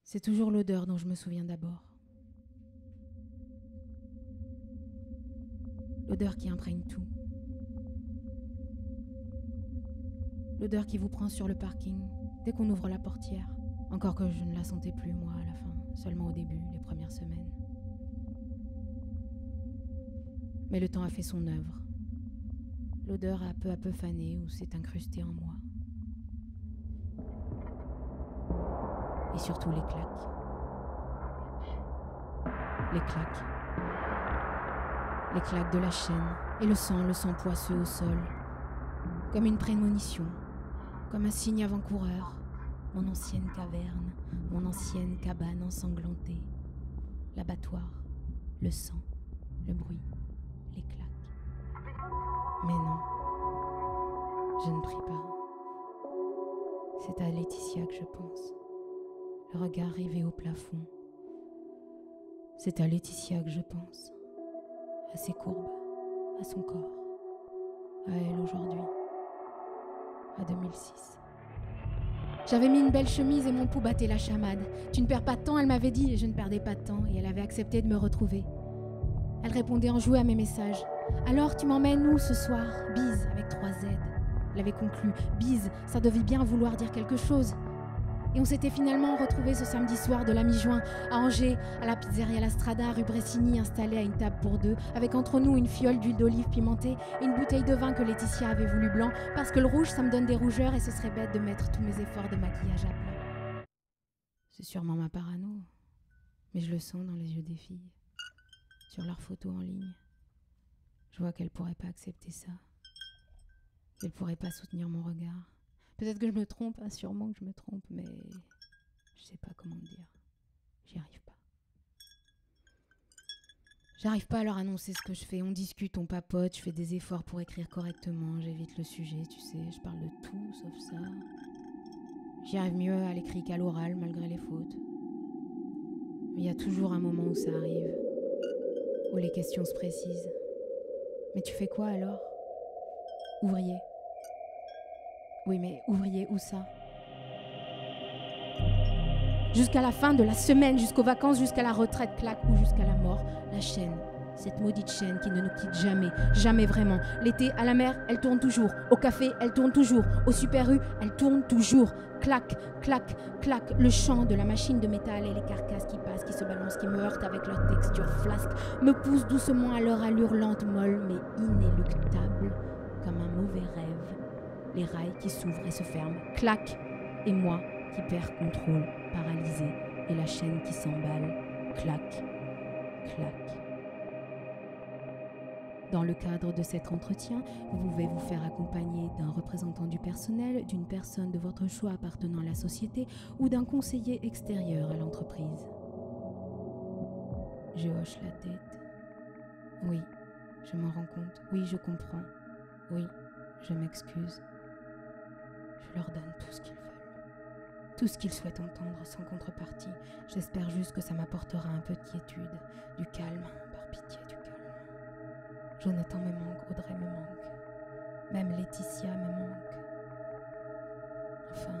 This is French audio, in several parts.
C'est toujours l'odeur dont je me souviens d'abord. L'odeur qui imprègne tout. L'odeur qui vous prend sur le parking dès qu'on ouvre la portière. Encore que je ne la sentais plus, moi, à la fin, seulement au début, les premières semaines. Mais le temps a fait son œuvre. L'odeur a peu à peu fané ou s'est incrustée en moi. Et surtout les claques. Les claques. Les claques de la chaîne et le sang poisseux au sol. Comme une prémonition, comme un signe avant-coureur. Mon ancienne caverne, mon ancienne cabane ensanglantée. L'abattoir, le sang, le bruit, les claques. Mais non, je ne prie pas. C'est à Laetitia que je pense. Le regard rivé au plafond. C'est à Laetitia que je pense. À ses courbes, à son corps, à elle aujourd'hui, à 2006. J'avais mis une belle chemise et mon pouls battait la chamade. Tu ne perds pas de temps, elle m'avait dit, et je ne perdais pas de temps, et elle avait accepté de me retrouver. Elle répondait enjouée à mes messages. Alors, tu m'emmènes où ce soir? Bise, avec 3 Z. Elle avait conclu. Bise, ça devait bien vouloir dire quelque chose. Et on s'était finalement retrouvés ce samedi soir de la mi-juin, à Angers, à la pizzeria La Strada, rue Bressigny, installée à une table pour 2, avec entre nous une fiole d'huile d'olive pimentée et une bouteille de vin que Laetitia avait voulu blanc, parce que le rouge, ça me donne des rougeurs et ce serait bête de mettre tous mes efforts de maquillage à plat. C'est sûrement ma parano, mais je le sens dans les yeux des filles, sur leurs photos en ligne. Je vois qu'elles pourraient pas accepter ça, qu'elles pourraient pas soutenir mon regard. Peut-être que je me trompe, hein, sûrement que je me trompe, mais je sais pas comment dire. J'y arrive pas. J'arrive pas à leur annoncer ce que je fais. On discute, on papote, je fais des efforts pour écrire correctement, j'évite le sujet, tu sais, je parle de tout sauf ça. J'y arrive mieux à l'écrit qu'à l'oral, malgré les fautes. Mais il y a toujours un moment où ça arrive, où les questions se précisent. Mais tu fais quoi alors? Ouvrier. Oui, mais ouvrier, où ça? Jusqu'à la fin de la semaine, jusqu'aux vacances, jusqu'à la retraite, claque, ou jusqu'à la mort. La chaîne, cette maudite chaîne qui ne nous quitte jamais, jamais vraiment. L'été, à la mer, elle tourne toujours. Au café, elle tourne toujours. Au Super U, elle tourne toujours. Clac, clac, clac. Le chant de la machine de métal et les carcasses qui passent, qui se balancent, qui me heurtent avec leur texture flasque, me poussent doucement à leur allure lente, molle, mais inéluctable, comme un mauvais rêve. Les rails qui s'ouvrent et se ferment, clac, et moi qui perds contrôle, paralysé, et la chaîne qui s'emballe, clac, clac. Dans le cadre de cet entretien, vous pouvez vous faire accompagner d'un représentant du personnel, d'une personne de votre choix appartenant à la société ou d'un conseiller extérieur à l'entreprise. Je hoche la tête. Oui, je m'en rends compte. Oui, je comprends. Oui, je m'excuse. Je leur donne tout ce qu'ils veulent, tout ce qu'ils souhaitent entendre sans contrepartie. J'espère juste que ça m'apportera un peu de quiétude, du calme, par pitié, du calme. Jonathan me manque, Audrey me manque, même Laetitia me manque. Enfin,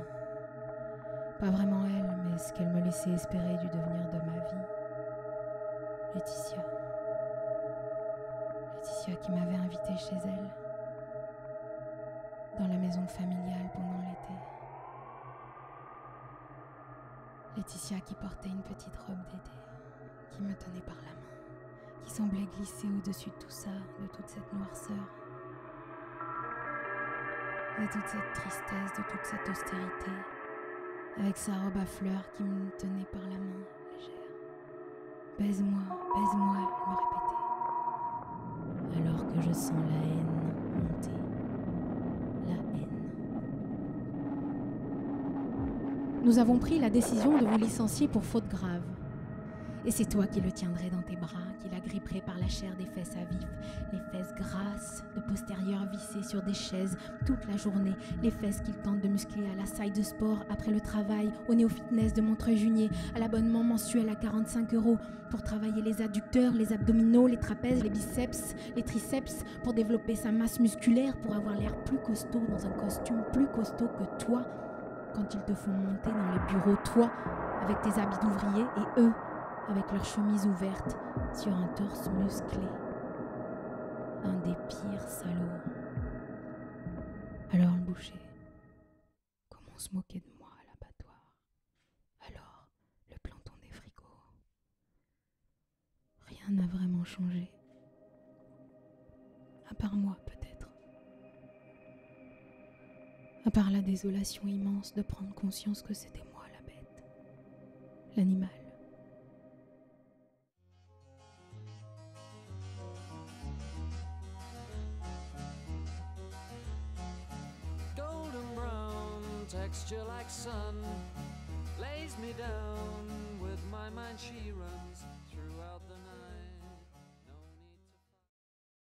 pas vraiment elle, mais ce qu'elle me laissait espérer du devenir de ma vie. Laetitia qui m'avait invitée chez elle, dans la maison familiale pendant l'été. Laetitia qui portait une petite robe d'été, qui me tenait par la main, qui semblait glisser au-dessus de tout ça, de toute cette noirceur, de toute cette tristesse, de toute cette austérité, avec sa robe à fleurs qui me tenait par la main, légère. Baise-moi, baise-moi, elle me répétait. Alors que je sens la haine monter. La haine. Nous avons pris la décision de vous licencier pour faute grave. Et c'est toi qui le tiendrais dans tes bras, qui l'agripperais par la chair des fesses à vif, les fesses grasses, de postérieur vissées sur des chaises toute la journée, les fesses qu'il tente de muscler à la salle de sport après le travail, au néo-fitness de Montreuil-Junier, à l'abonnement mensuel à 45 € pour travailler les adducteurs, les abdominaux, les trapèzes, les biceps, les triceps, pour développer sa masse musculaire, pour avoir l'air plus costaud dans un costume plus costaud que toi, quand ils te font monter dans les bureaux, toi, avec tes habits d'ouvrier, et eux, avec leurs chemises ouvertes sur un torse musclé. Un des pires salauds. Alors le boucher, comme on se moquait de moi à l'abattoir. Alors le planton des frigos. Rien n'a vraiment changé. À part moi, peut-être. À part la désolation immense de prendre conscience que c'était moi la bête. L'animal. Golden brown, texture like sun, lays me down with my mind she runs.